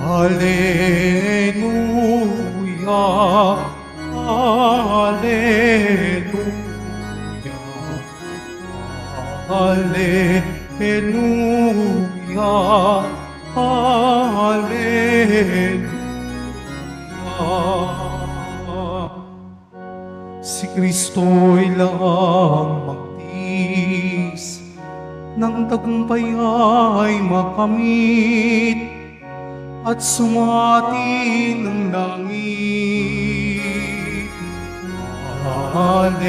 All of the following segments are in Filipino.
Hallelujah, Hallelujah, Hallelujah, Hallelujah. Si Kristo'y lang magtiis, nang tagumpay ay makamit, at sumati ng langit. Hallelujah,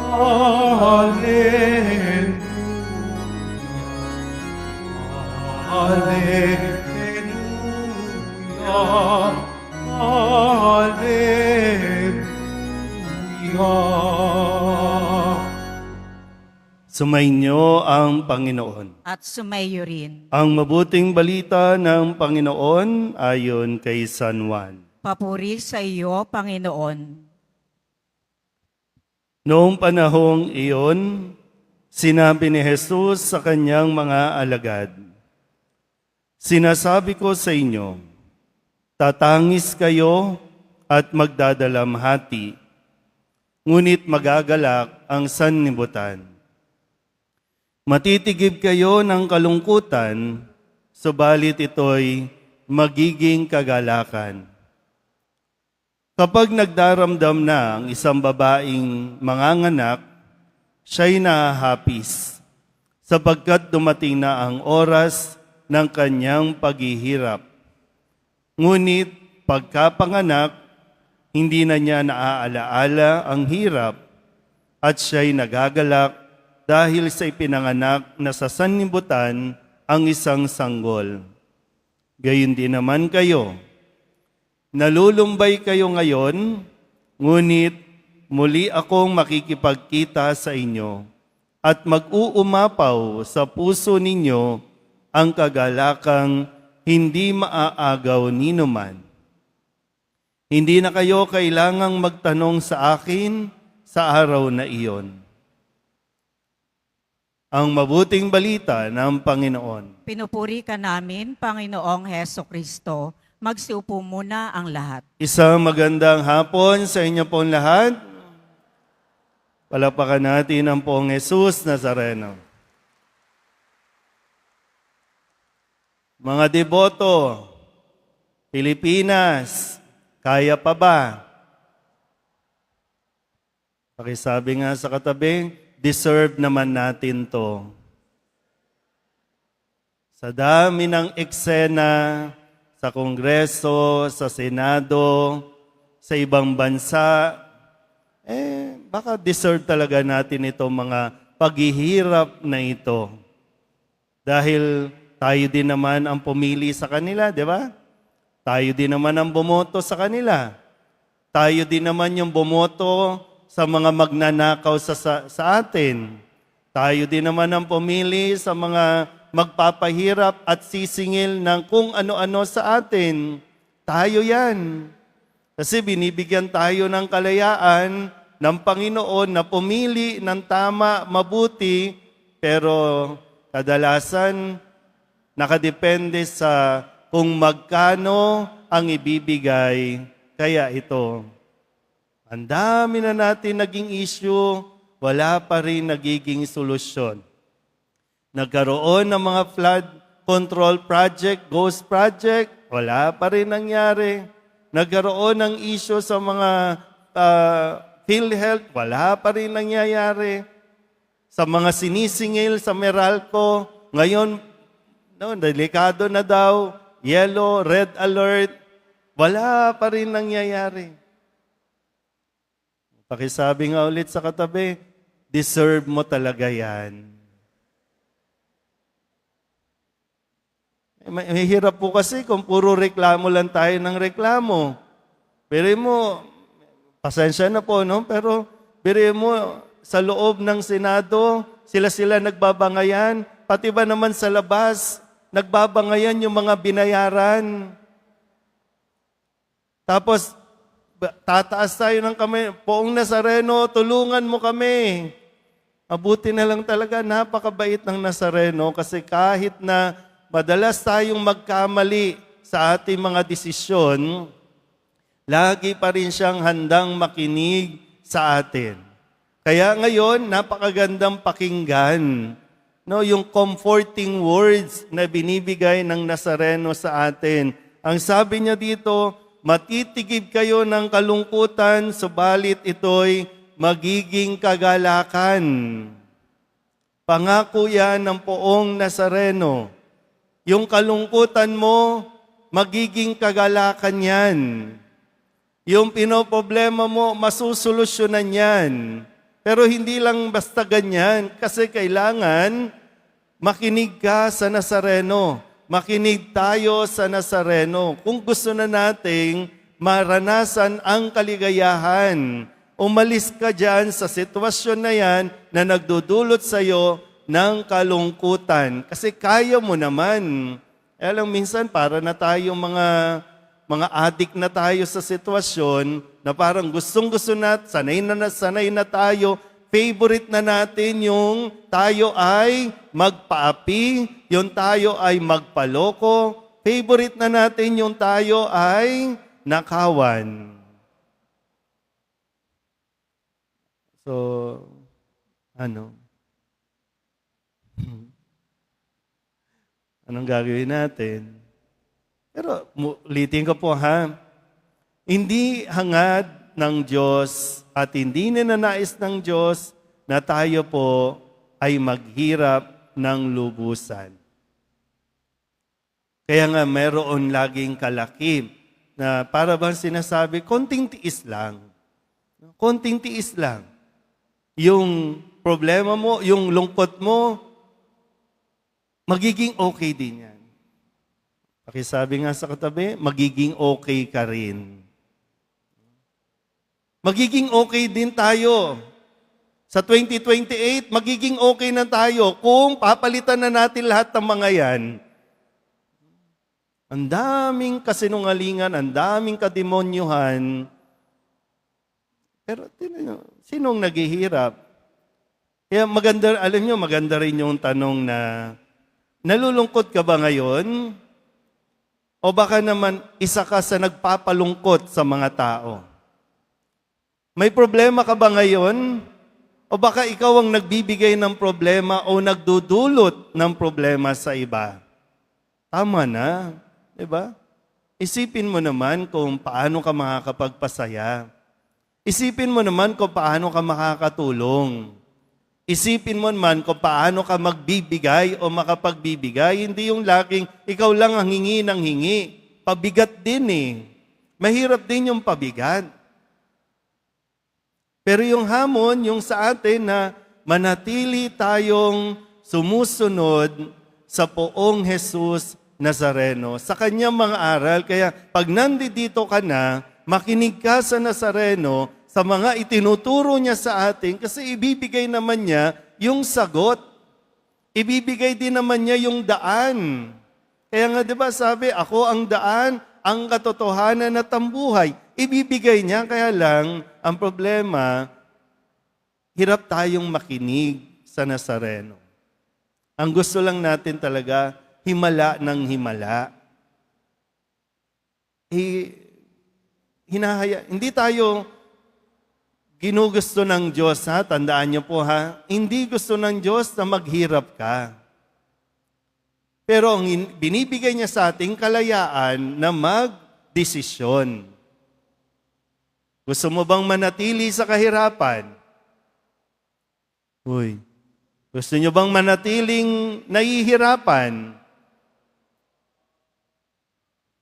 Hallelujah, Hallelujah, Hallelujah. Sumainyo ang Panginoon. At sumayo rin. Ang mabuting balita ng Panginoon ayon kay San Juan. Papuri sa iyo, Panginoon. Noong panahong iyon, sinabi ni Jesus sa kanyang mga alagad, "Sinasabi ko sa inyo, tatangis kayo at magdadalamhati, ngunit magagalak ang sanlibutan. Matitigib kayo ng kalungkutan, subalit ito'y magiging kagalakan. Kapag nagdaramdam na ang isang babaeng manganganak, siya'y nahahapis, sapagkat dumating na ang oras ng kanyang paghihirap. Ngunit pagkapanganak, hindi na niya naaalaala ang hirap at siya'y nagagalak dahil sa ipinanganak na sa sanlibutan ang isang sanggol. Gayon din naman kayo. Nalulumbay kayo ngayon, ngunit muli akong makikipagkita sa inyo at mag-uumapaw sa puso ninyo ang kagalakang hindi maaagaw ninuman. Hindi na kayo kailangang magtanong sa akin sa araw na iyon." Ang mabuting balita ng Panginoon. Pinupuri ka namin, Panginoong Heso Kristo. Magsiupo muna ang lahat. Isang magandang hapon sa inyo pong lahat. Palapakan natin ang Poong Jesus Nazareno. Mga deboto, Pilipinas, kaya pa ba? Pakisabi nga sa katabi, deserve naman natin to. Sa dami ng eksena, sa Kongreso, sa Senado, sa ibang bansa, baka deserve talaga natin itong mga paghihirap na ito. Dahil tayo din naman ang pumili sa kanila, di ba? Tayo din naman ang bumoto sa kanila. Tayo din naman yung bumoto sa mga magnanakaw sa atin. Tayo din naman ang pumili sa mga magpapahirap at sisingil ng kung ano-ano sa atin. Tayo yan. Kasi binibigyan tayo ng kalayaan ng Panginoon na pumili ng tama, mabuti, pero kadalasan nakadepende sa kung magkano ang ibibigay. Kaya ito, ang dami na natin naging issue, wala pa rin nagiging solusyon. Nagkaroon ng mga flood control project, ghost project, wala pa rin nangyari. Nagkaroon ng issue sa mga PhilHealth, wala pa rin nangyayari. Sa mga sinisingil sa Meralco, ngayon, delikado na daw, yellow, red alert, wala pa rin nangyayari. Pakisabi nga ulit sa katabi, deserve mo talaga yan. Mahirap po kasi kung puro reklamo lang tayo ng reklamo. Pero mo, pasensya na po, no? Pero biro mo, sa loob ng Senado, sila nagbabangayan, pati ba naman sa labas, nagbabangayan yung mga binayaran. Tapos, tataas tayo ng kamay, Poong Nazareno, tulungan mo kami. Mabuti na lang talaga, napakabait ng Nazareno kasi kahit na madalas tayong magkamali sa ating mga desisyon, lagi pa rin siyang handang makinig sa atin. Kaya ngayon, napakagandang pakinggan, no, yung comforting words na binibigay ng Nazareno sa atin. Ang sabi niya dito, matitigib kayo ng kalungkutan, subalit ito'y magiging kagalakan. Pangako yan ng poong Nazareno. Yung kalungkutan mo, magiging kagalakan yan. Yung pinoproblema mo, masusolusyonan yan. Pero hindi lang basta ganyan, kasi kailangan makinig ka sa Nazareno. Makinig tayo sa Nazareno. Kung gusto na nating maranasan ang kaligayahan, umalis ka dyan sa sitwasyon na yan na nagdudulot sa'yo ng kalungkutan. Kasi kaya mo naman. Alam, minsan para na tayong mga adik na tayo sa sitwasyon na parang gustong-gusto na, sanay na tayo, favorite na natin yung tayo ay magpaapi, yung tayo ay magpaloko, favorite na natin yung tayo ay nakawan. So, anong gagawin natin? Pero ulitin ko po ha, hindi hangad ng Diyos at hindi ninanais ng Diyos na tayo po ay maghirap ng lubusan. Kaya nga meron laging kalakip na para bang sinasabi, konting tiis lang. Konting tiis lang. Yung problema mo, yung lungkot mo, magiging okay din yan. Pakisabi nga sa katabi, magiging okay ka rin. Magiging okay din tayo. Sa 2028, magiging okay na tayo kung papalitan na natin lahat ng mga yan. Ang daming kasinungalingan, ang daming kademonyuhan. Pero sinong naghihirap? Kaya maganda, alam nyo, maganda rin yung tanong na, nalulungkot ka ba ngayon? O baka naman isa ka sa nagpapalungkot sa mga tao? May problema ka ba ngayon? O baka ikaw ang nagbibigay ng problema o nagdudulot ng problema sa iba? Tama na, di ba? Isipin mo naman kung paano ka makakapagpasaya. Isipin mo naman kung paano ka makakatulong. Isipin mo naman kung paano ka magbibigay o makapagbibigay. Hindi yung laging ikaw lang ang hingi ng hingi. Pabigat din eh. Mahirap din yung pabigat. Pero yung hamon, yung sa atin na manatili tayong sumusunod sa poong Jesus Nazareno, sa kanyang mga aral. Kaya pag nandito ka na, makinig ka sa Nazareno, sa mga itinuturo niya sa atin, kasi ibibigay naman niya yung sagot. Ibibigay din naman niya yung daan. Kaya nga, di ba, sabi, ako ang daan, ang katotohanan at ang buhay. Ibibigay niya, kaya lang, ang problema, hirap tayong makinig sa Nazareno. Ang gusto lang natin talaga, himala ng himala. Hindi tayo ginugusto ng Diyos, ha? Tandaan niyo po, ha? Hindi gusto ng Diyos na maghirap ka. Pero ang binibigay niya sa ating kalayaan na magdesisyon. Gusto mo bang manatili sa kahirapan? Uy, gusto niyo bang manatiling nahihirapan?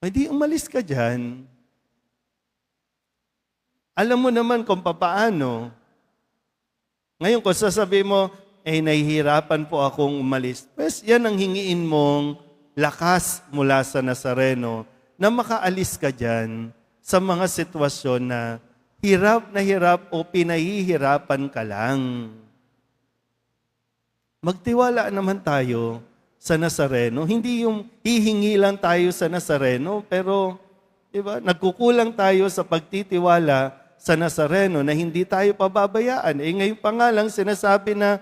Hindi, umalis ka dyan. Alam mo naman kung papaano. Ngayon, kung sasabihin mo, nahihirapan po akong umalis. Pues, yan ang hingiin mong lakas mula sa Nazareno na makaalis ka dyan sa mga sitwasyon na hirap o pinahihirapan ka lang. Magtiwala naman tayo sa Nazareno. Hindi yung hihingi lang tayo sa Nazareno, pero diba, nagkukulang tayo sa pagtitiwala sa Nazareno na hindi tayo pababayaan. Ngayon pa nga lang sinasabi na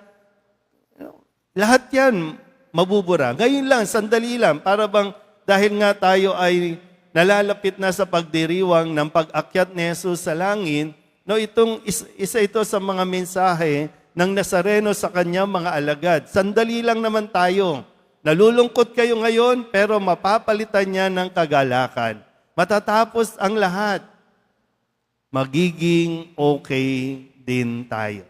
Lahat yan mabubura. Ngayon lang, sandali lang, para bang dahil nga tayo ay nalalapit na sa pagdiriwang ng pag-akyat ni Jesus sa langit, no, isa ito sa mga mensahe ng Nazareno sa kanyang mga alagad. Sandali lang naman tayo. Nalulungkot kayo ngayon, pero mapapalitan niya ng kagalakan. Matatapos ang lahat. Magiging okay din tayo.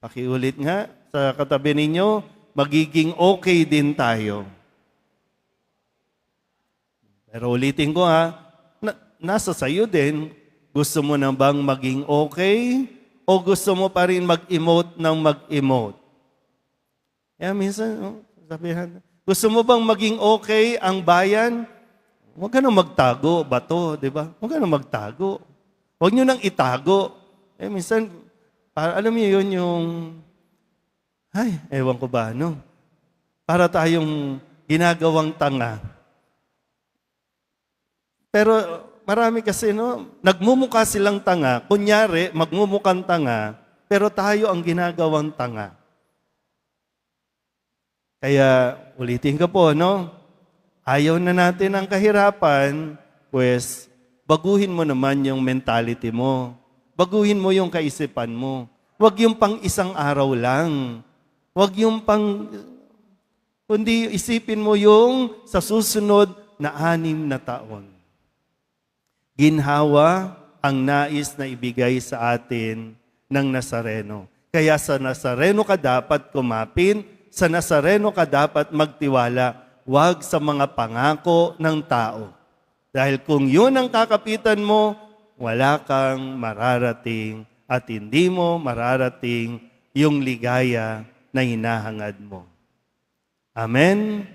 Pakiulit nga sa katabi ninyo, magiging okay din tayo. Pero ulitin ko nasa sayo din, gusto mo na bang maging okay o gusto mo pa rin mag-emote ng mag-emote? Kaya minsan, sabihan, gusto mo bang maging okay ang bayan? Huwag ka nang magtago, bato, di ba? Huwag ka nang magtago. Huwag nyo nang itago. Minsan, alam niyo yun yung, ewan ko ba, no? Para tayong ginagawang tanga. Pero marami kasi, no, nagmumukha silang tanga. Kunyari, magmumukhang tanga, pero tayo ang ginagawang tanga. Kaya, ulitin ko po, no? Ayaw na natin ang kahirapan, pues, baguhin mo naman yung mentality mo. Baguhin mo yung kaisipan mo. Huwag yung pang isang araw lang. Huwag yung kundi isipin mo yung sa susunod na 6 na taon. Ginhawa ang nais na ibigay sa atin ng Nazareno. Kaya sa Nazareno ka dapat kumapit, sa Nazareno ka dapat magtiwala, huwag sa mga pangako ng tao. Dahil kung yun ang kakapitan mo, wala kang mararating at hindi mo mararating yung ligaya na hinahangad mo. Amen?